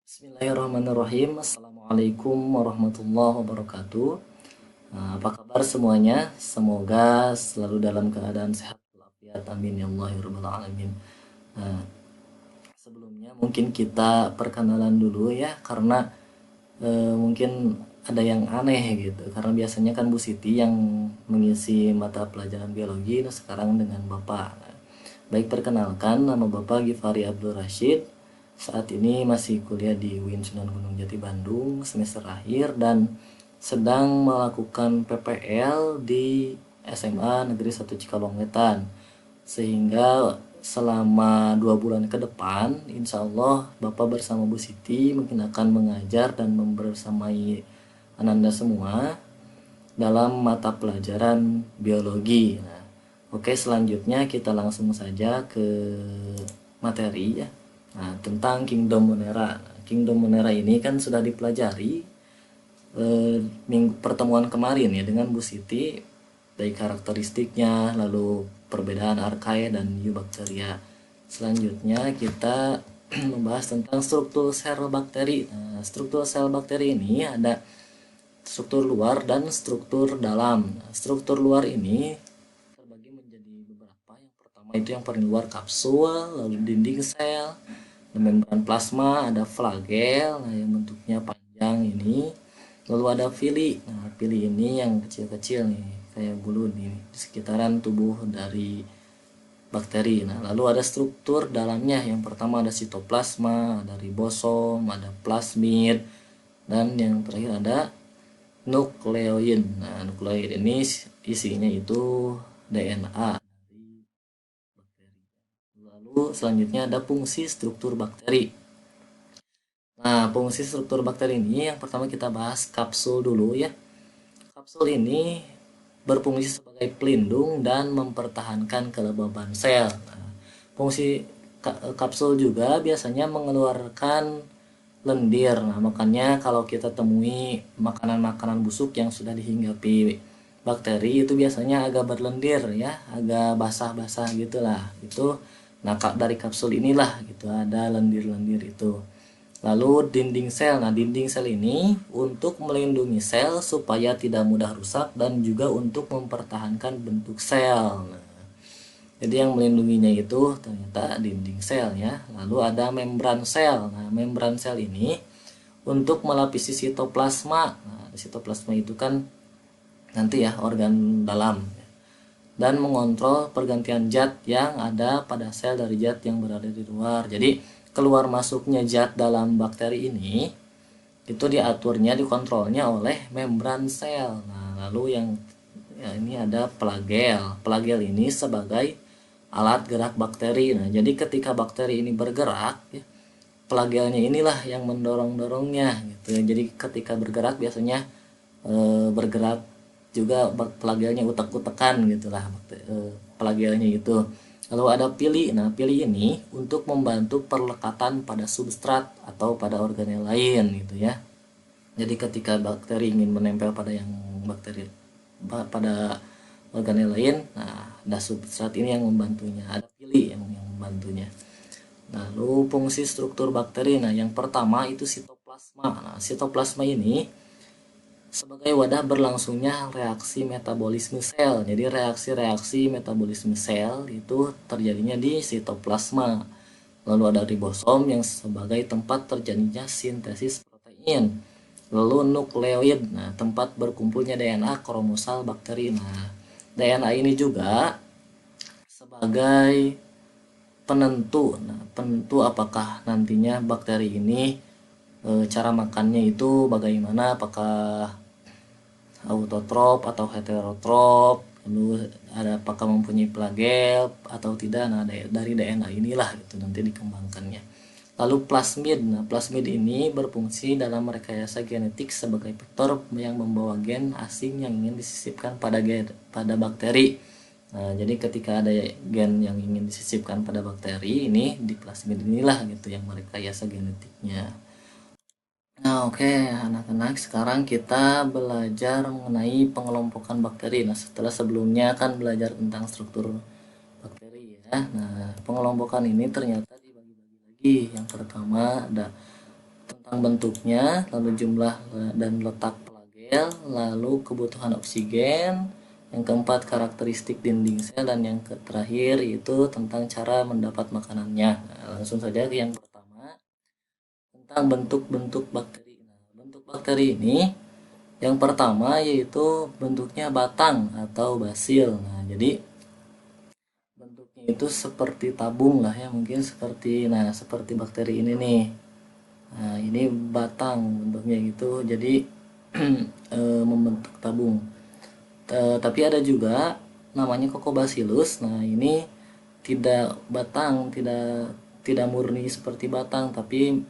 Bismillahirrahmanirrahim. Assalamualaikum warahmatullahi wabarakatuh. Apa kabar semuanya? Semoga selalu dalam keadaan sehat walafiat. Amin ya Allah ya Rabbal alamin. Nah, sebelumnya mungkin kita perkenalan dulu ya, karena mungkin ada yang aneh gitu. Karena biasanya kan Bu Siti yang mengisi mata pelajaran biologi, nah sekarang dengan Bapak. Baik, perkenalkan, nama Bapak Gifari Abdul Rashid. Saat ini masih kuliah di UIN Sunan Gunung Jati Bandung semester akhir dan sedang melakukan PPL di SMA Negeri 1 Cikalongwetan. Sehingga selama 2 bulan ke depan, insya Allah Bapak bersama Bu Siti mungkin akan mengajar dan membersamai Ananda semua dalam mata pelajaran biologi. Nah, oke, selanjutnya kita langsung saja ke materi ya. Nah, tentang Kingdom Monera. Nah, Kingdom Monera ini kan sudah dipelajari pertemuan kemarin ya dengan Bu Siti, dari karakteristiknya, lalu perbedaan archaea dan eubacteria. Selanjutnya kita membahas tentang struktur sel bakteri. Nah, struktur sel bakteri ini ada struktur luar dan struktur dalam. Nah, struktur luar ini terbagi menjadi beberapa. Yang pertama itu yang paling luar kapsul, lalu dinding sel, membran plasma, ada flagel, nah yang bentuknya panjang ini, lalu ada villi. Nah, villi ini yang kecil-kecil nih, kayak bulu nih di sekitaran tubuh dari bakteri. Nah, lalu ada struktur dalamnya. Yang pertama ada sitoplasma, ada ribosom, ada plasmid, dan yang terakhir ada nukleoid. Nah, nukleoid ini isinya itu DNA dari bakteri. Lalu selanjutnya ada fungsi struktur bakteri. Nah, fungsi struktur bakteri ini yang pertama kita bahas kapsul dulu ya. Kapsul ini berfungsi sebagai pelindung dan mempertahankan kelembaban sel. Nah, fungsi kapsul juga biasanya mengeluarkan lendir. Nah, makanya kalau kita temui makanan-makanan busuk yang sudah dihinggapi bakteri itu biasanya agak berlendir ya, agak basah-basah gitulah. Itu nah dari kapsul inilah gitu ada lendir-lendir itu. Lalu dinding sel. Nah, dinding sel ini untuk melindungi sel supaya tidak mudah rusak dan juga untuk mempertahankan bentuk sel. Nah, jadi yang melindunginya itu ternyata dinding sel ya. Lalu ada membran sel. Nah, membran sel ini untuk melapisi sitoplasma. Nah, sitoplasma itu kan nanti ya organ dalam dan mengontrol pergantian zat yang ada pada sel dari zat yang berada di luar. Jadi keluar masuknya zat dalam bakteri ini itu diaturnya, dikontrolnya oleh membran sel. Nah, lalu yang ya, ini ada flagel. Flagel ini sebagai alat gerak bakteri. Nah, jadi ketika bakteri ini bergerak, ya, flagelnya inilah yang mendorong-dorongnya gitu ya. Jadi ketika bergerak biasanya bergerak juga flagelnya utek-utekan gitulah flagelnya itu. Lalu ada pili. Nah, pili ini untuk membantu perlekatan pada substrat atau pada organel lain gitu ya. Jadi ketika bakteri ingin menempel pada yang bakteri pada organel lain, nah ada substrat ini yang membantunya, ada pili yang membantunya. Lalu fungsi struktur bakteri. Nah, yang pertama itu sitoplasma. Nah, sitoplasma ini sebagai wadah berlangsungnya reaksi metabolisme sel. Jadi reaksi-reaksi metabolisme sel itu terjadinya di sitoplasma. Lalu ada ribosom yang sebagai tempat terjadinya sintesis protein. Lalu nukleoid, nah tempat berkumpulnya DNA kromosal bakteri. Nah, DNA ini juga sebagai penentu. Nah, penentu apakah nantinya bakteri ini cara makannya itu bagaimana, apakah autotrop atau heterotrop, lalu ada apakah mempunyai flagel atau tidak. Nah, dari DNA inilah gitu nanti dikembangkannya. Lalu plasmid. Nah, plasmid ini berfungsi dalam rekayasa genetik sebagai vektor yang membawa gen asing yang ingin disisipkan pada bakteri. Nah, jadi ketika ada gen yang ingin disisipkan pada bakteri ini, di plasmid inilah gitu yang merekayasa genetiknya. Nah, oke, anak-anak, sekarang kita belajar mengenai pengelompokan bakteri. Nah, setelah sebelumnya kan belajar tentang struktur bakteri ya. Nah, pengelompokan ini ternyata dibagi-bagi lagi. Yang pertama ada tentang bentuknya, lalu jumlah dan letak flagel, lalu kebutuhan oksigen, yang keempat karakteristik dinding sel, dan yang terakhir itu tentang cara mendapat makanannya. Nah, langsung saja ke yang pertama, tentang bentuk-bentuk bakteri. Nah, bentuk bakteri ini yang pertama yaitu bentuknya batang atau basil. Nah, jadi bentuknya itu seperti tabung lah ya, mungkin seperti bakteri ini nih. Nah, ini batang bentuknya gitu, jadi membentuk tabung. Tapi ada juga namanya Coccobacillus. Nah, ini tidak batang, tidak tidak murni seperti batang, tapi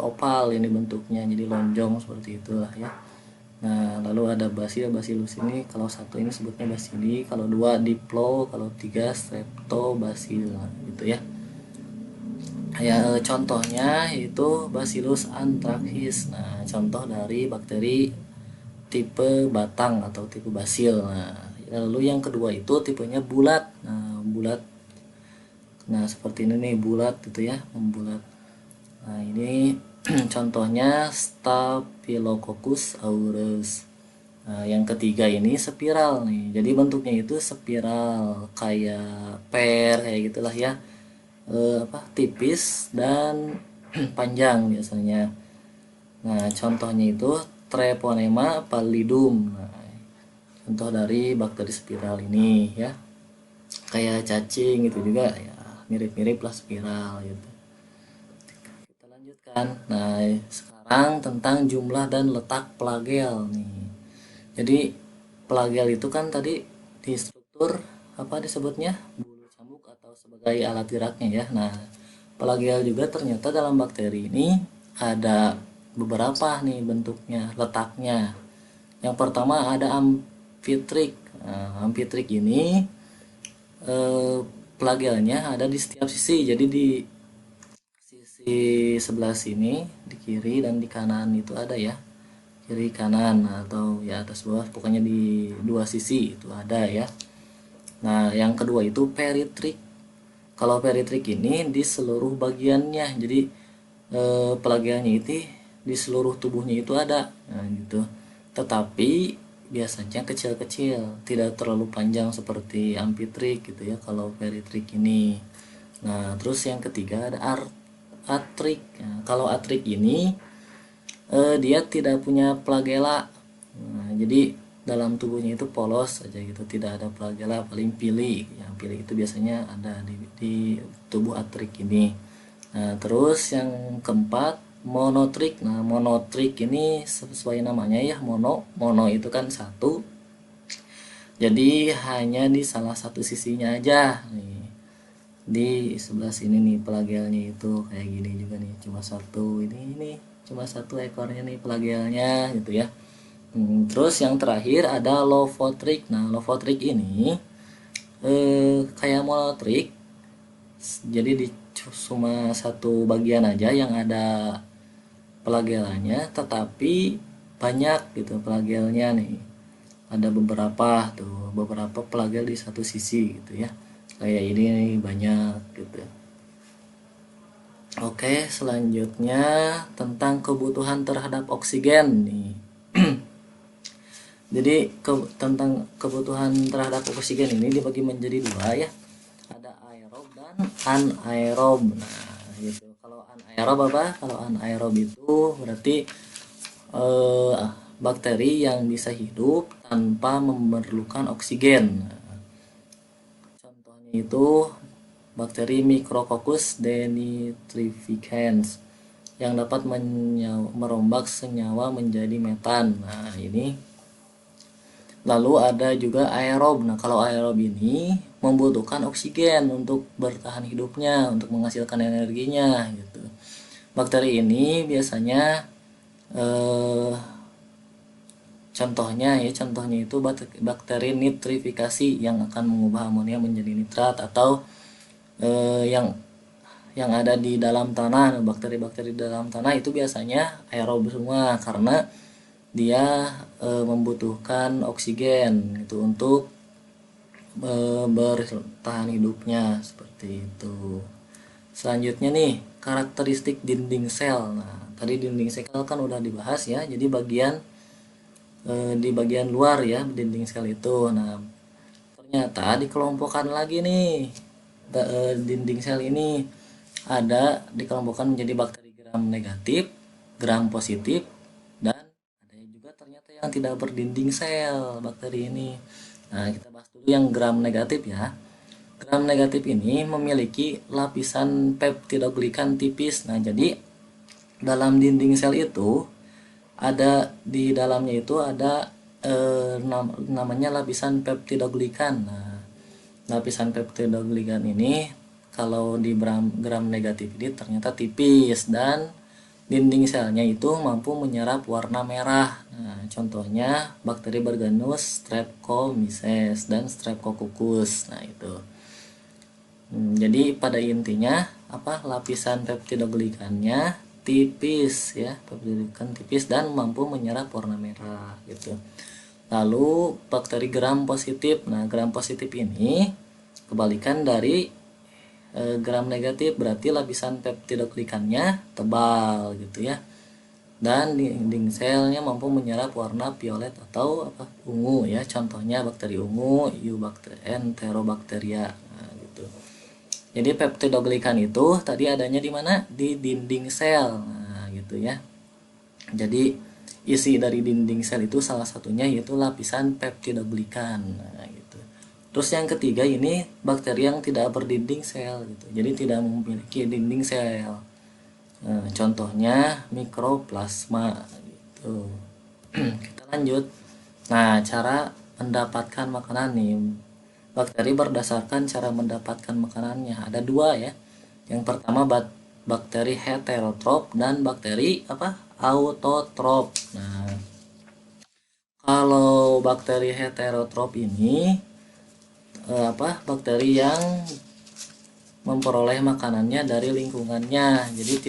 oval ini bentuknya, jadi lonjong seperti itulah ya. Nah, lalu ada Bacillus ini, kalau satu ini sebutnya Bacilli, kalau dua Diplo, kalau tiga Streptobacillus, nah, gitu ya. Ya, contohnya itu Bacillus anthracis. Nah, contoh dari bakteri tipe batang atau tipe basil. Nah, lalu yang kedua itu tipenya bulat. Nah, bulat. Nah, seperti ini nih, bulat gitu ya, membulat. Nah, ini contohnya Staphylococcus aureus. Nah, yang ketiga ini spiral nih. Jadi bentuknya itu spiral kayak per kayak gitulah ya. Tipis dan panjang biasanya. Nah, contohnya itu Treponema pallidum. Nah, contoh dari bakteri spiral ini ya. Kayak cacing gitu juga ya, mirip-mirip lah spiral gitu. Kita lanjutkan. Nah, sekarang tentang jumlah dan letak flagel nih. Jadi flagel itu kan tadi di struktur apa disebutnya? Bulu cambuk atau sebagai alat geraknya ya. Nah, flagel juga ternyata dalam bakteri ini ada beberapa nih bentuknya, letaknya. Yang pertama ada amfitrik. Nah, amfitrik ini flagelnya ada di setiap sisi. Jadi di sisi sebelah sini, di kiri dan di kanan itu ada ya. Kiri kanan atau ya atas bawah, pokoknya di dua sisi itu ada ya. Nah, yang kedua itu peritrik. Kalau peritrik ini di seluruh bagiannya. Jadi pelagiannya itu di seluruh tubuhnya itu ada. Nah, gitu. Tetapi biasanya kecil-kecil, tidak terlalu panjang seperti amfitrik gitu ya kalau peritrik ini. Nah, terus yang ketiga ada atrik. Nah, kalau atrik ini dia tidak punya flagela. Nah, jadi dalam tubuhnya itu polos saja gitu, tidak ada flagela, paling pili. Yang pili itu biasanya ada di tubuh atrik ini. Nah, terus yang keempat monotrik. Nah, monotrik ini sesuai namanya ya, mono itu kan satu. Jadi hanya di salah satu sisinya aja nih. Di sebelah sini nih pelagelnya itu kayak gini juga nih, cuma satu ini cuma satu ekornya nih pelagelnya gitu ya. Terus yang terakhir ada lovotrik. Nah, lovotrik ini kayak monotrik, jadi di cuma satu bagian aja yang ada pelagelannya, tetapi banyak gitu pelagelnya nih, ada beberapa pelagel di satu sisi gitu ya, kayak ini nih banyak gitu. Oke, selanjutnya tentang kebutuhan terhadap oksigen nih. Jadi tentang kebutuhan terhadap oksigen ini dibagi menjadi dua ya. Ada aerob dan anaerob. Nah, gitu. Kalau anaerob apa? Kalau anaerob itu berarti bakteri yang bisa hidup tanpa memerlukan oksigen. Nah, contohnya itu bakteri Micrococcus denitrificans yang dapat merombak senyawa menjadi metan. Nah, ini. Lalu ada juga aerob. Nah, kalau aerob ini membutuhkan oksigen untuk bertahan hidupnya, untuk menghasilkan energinya gitu. Bakteri ini biasanya contohnya itu bakteri nitrifikasi yang akan mengubah amonia menjadi nitrat, atau yang ada di dalam tanah. Bakteri-bakteri di dalam tanah itu biasanya aerob semua karena dia membutuhkan oksigen gitu untuk bertahan hidupnya seperti itu. Selanjutnya nih, karakteristik dinding sel. Nah, tadi dinding sel kan udah dibahas ya. Jadi di bagian luar ya dinding sel itu. Nah, ternyata dikelompokkan lagi nih dinding sel ini ada dikelompokkan menjadi bakteri gram negatif, gram positif, dan ada juga ternyata yang tidak berdinding sel bakteri ini. Nah, kita bahas dulu yang gram negatif ya. Gram negatif ini memiliki lapisan peptidoglikan tipis. Nah, jadi dalam dinding sel itu ada di dalamnya itu ada namanya lapisan peptidoglikan. Nah, lapisan peptidoglikan ini kalau di gram negatif ini ternyata tipis dan dinding selnya itu mampu menyerap warna merah. Nah, contohnya bakteri bergenus Streptomyces dan Streptococcus. Nah, itu. Jadi pada intinya lapisan peptidoglikannya tipis ya, peptidoglikan tipis dan mampu menyerap warna merah gitu. Lalu bakteri gram positif. Nah, gram positif ini kebalikan dari gram negatif, berarti lapisan peptidoglikannya tebal gitu ya. Dan dinding selnya mampu menyerap warna violet atau ungu ya. Contohnya bakteri ungu, Enterobacteria. Nah, gitu. Jadi peptidoglikan itu tadi adanya di mana? Di dinding sel. Nah, gitu ya. Jadi isi dari dinding sel itu salah satunya yaitu lapisan peptidoglikan. Nah, gitu. Terus yang ketiga ini bakteri yang tidak berdinding sel gitu. Jadi tidak memiliki dinding sel. Nah, contohnya mikroplasma gitu. Kita lanjut. Nah, cara mendapatkan makanan nih. Bakteri berdasarkan cara mendapatkan makanannya ada dua ya. Yang pertama bakteri heterotrop dan bakteri autotrop. Nah, kalau bakteri heterotrop ini bakteri yang memperoleh makanannya dari lingkungannya. Jadi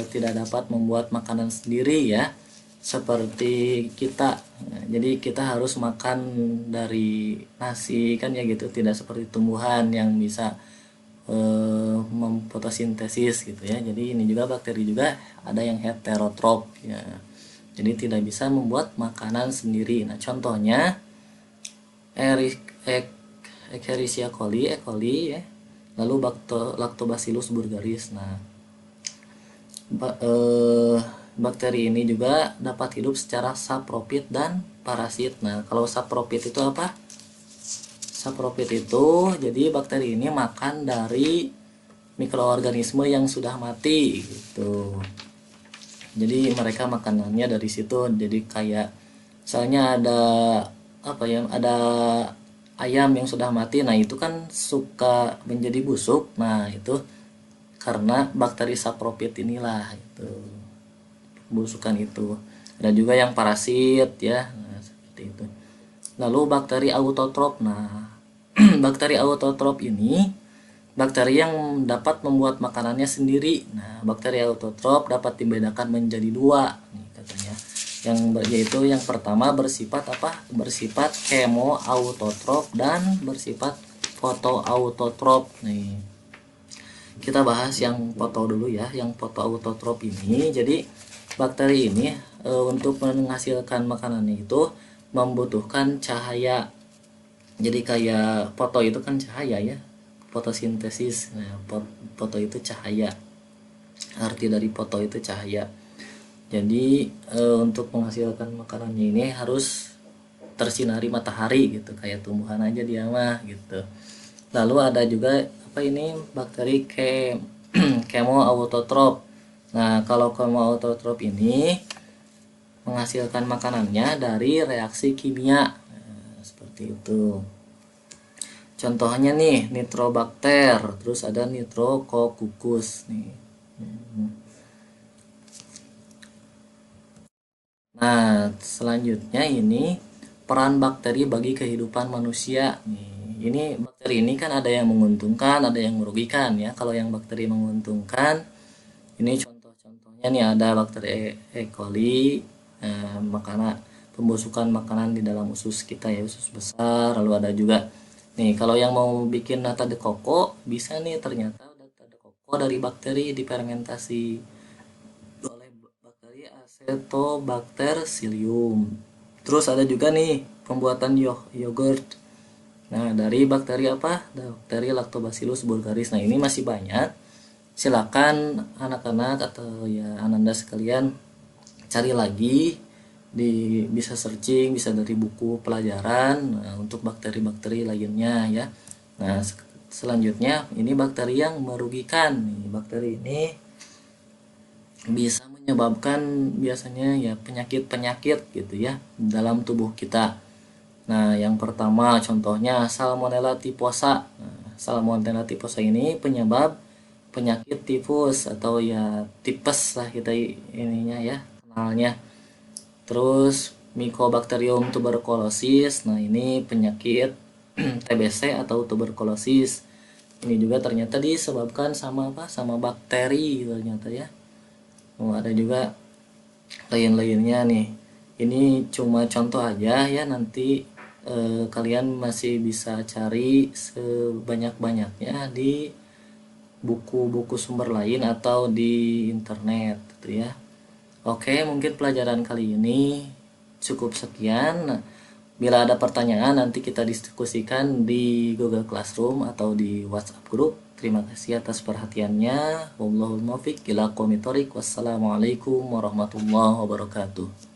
tidak dapat membuat makanan sendiri ya. Seperti kita. Nah, jadi kita harus makan dari nasi kan ya gitu, tidak seperti tumbuhan yang bisa memfotosintesis gitu ya. Jadi ini juga bakteri juga ada yang heterotrop ya. Jadi tidak bisa membuat makanan sendiri. Nah, contohnya Escherichia coli, E. coli ya. Lalu Lactobacillus burgerius. Nah, bakteri ini juga dapat hidup secara saprofit dan parasit. Nah, kalau saprofit itu apa? Saprofit itu jadi bakteri ini makan dari mikroorganisme yang sudah mati gitu. Jadi mereka makanannya dari situ. Jadi kayak misalnya ada ada ayam yang sudah mati. Nah, itu kan suka menjadi busuk. Nah, itu karena bakteri saprofit inilah itu busukan itu. Ada juga yang parasit ya. Nah, seperti itu. Lalu bakteri autotrop. Nah, bakteri autotrop ini bakteri yang dapat membuat makanannya sendiri. Nah, bakteri autotrop dapat dibedakan menjadi dua nih katanya. Yaitu yang pertama bersifat Bersifat chemoautotrop dan bersifat fotoautotrop. Nih. Kita bahas yang foto dulu ya. Yang fotoautotrop ini jadi bakteri ini untuk menghasilkan makanannya itu membutuhkan cahaya. Jadi kayak foto itu kan cahaya ya, fotosintesis. Nah, foto itu cahaya. Arti dari foto itu cahaya. Jadi untuk menghasilkan makanannya ini harus tersinari matahari gitu, kayak tumbuhan aja dia mah gitu. Lalu ada juga bakteri chemoautotrop. Nah, kalau chemoautotrop ini menghasilkan makanannya dari reaksi kimia. Nah, seperti itu. Contohnya nih nitrobakter, terus ada nitrococcus nih. Nah, selanjutnya ini peran bakteri bagi kehidupan manusia. Nih, ini bakteri ini kan ada yang menguntungkan, ada yang merugikan ya. Kalau yang bakteri menguntungkan, ini contoh-contohnya nih ada bakteri E. coli, makanan pembusukan makanan di dalam usus kita ya, usus besar. Lalu ada juga nih kalau yang mau bikin nata de coco bisa nih ternyata nata de coco dari bakteri difermentasi Lactobacter psyllium. Terus ada juga nih pembuatan yogurt. Nah, dari bakteri apa? Bakteri Lactobacillus bulgaris. Nah, ini masih banyak. Silakan anak-anak atau ya ananda sekalian cari lagi, bisa searching, bisa dari buku pelajaran, untuk bakteri-bakteri lainnya ya. Nah, selanjutnya ini bakteri yang merugikan. Nih, bakteri ini bisa menyebabkan biasanya ya penyakit-penyakit gitu ya dalam tubuh kita. Nah, yang pertama contohnya Salmonella typhosa. Nah, Salmonella typhosa ini penyebab penyakit tifus atau ya tipes lah kita ininya ya kenalnya. Terus Mycobacterium tuberculosis. Nah, ini penyakit TBC atau tuberkulosis. Ini juga ternyata disebabkan sama apa? Sama bakteri ternyata ya. Oh, ada juga lain-lainnya nih. Ini cuma contoh aja ya, nanti kalian masih bisa cari sebanyak-banyaknya di buku-buku sumber lain atau di internet gitu ya. Oke, mungkin pelajaran kali ini cukup sekian. Nah, bila ada pertanyaan nanti kita diskusikan di Google Classroom atau di WhatsApp group. Terima kasih atas perhatiannya. Wallahul muwaffiq ila aqwamit thoriq. Wassalamualaikum warahmatullahi wabarakatuh.